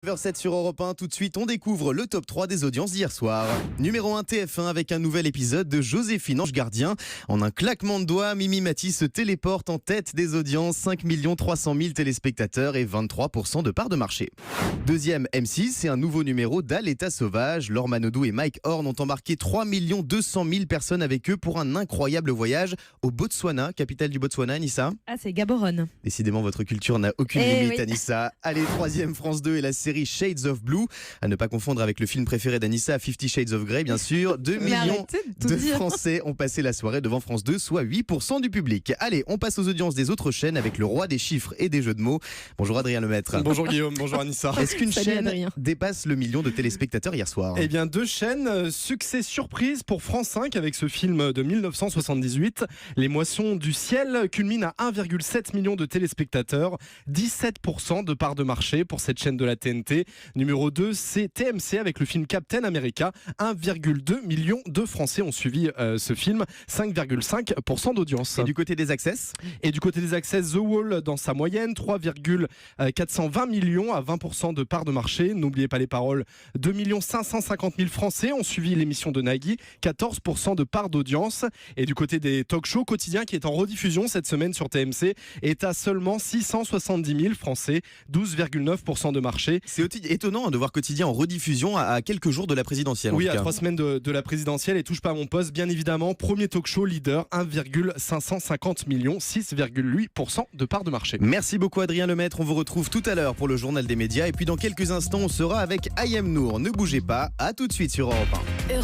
9h07 sur Europe 1, tout de suite on découvre le top 3 des audiences d'hier soir. Numéro 1 TF1 avec un nouvel épisode de Joséphine Ange Gardien. En un claquement de doigts, Mimi Mati se téléporte en tête des audiences, 5 300 000 téléspectateurs et 23% de part de marché. Deuxième M6, c'est un nouveau numéro d'À l'état sauvage. Laure Manodou et Mike Horn ont embarqué 3 200 000 personnes avec eux pour un incroyable voyage au Botswana, capitale du Botswana, Anissa. Ah, c'est Gaborone. Décidément, votre culture n'a aucune limite, Anissa. Allez, troisième France 2 et la série Shades of Blue. À ne pas confondre avec le film préféré d'Anissa, 50 Shades of Grey, bien sûr. 2 millions de Français ont passé la soirée devant France 2, soit 8% du public. Allez, on passe aux audiences des autres chaînes avec le roi des chiffres et des jeux de mots. Bonjour Adrien Lemaître. Bonjour Guillaume, bonjour Anissa. Est-ce qu'une Salut chaîne Adrien. dépasse le million de téléspectateurs hier soir? Eh bien, deux chaînes, succès surprise pour France 5 avec ce film de 1978. Les Moissons du ciel culminent à 1,7 million de téléspectateurs, 17% de part de marché pour cette chaîne de la TNT. Numéro 2, c'est TMC avec le film Captain America. 1,2 million de Français ont suivi ce film, 5,5% d'audience. Et du côté des Access? Et du côté des Access, The Wall dans sa moyenne, 3,420 millions à 20% de part de marché. N'oubliez pas les paroles, 2 550 000 Français ont suivi l'émission de Nagui, 14% de part d'audience. Et du côté des talk-shows, Quotidien qui est en rediffusion cette semaine sur TMC est à seulement 670 000 Français, 12,9% de marché. C'est étonnant de voir Quotidien en rediffusion à quelques jours de la présidentielle. Oui, à 3 semaines de la présidentielle et touche pas à mon poste, bien évidemment. Premier talk-show leader, 1,550 millions, 6,8% de part de marché. Merci beaucoup Adrien Lemaître, on vous retrouve tout à l'heure pour le journal des médias et puis dans quelques instants on sera avec Ayem Nour. Ne bougez pas, à tout de suite sur Europe 1.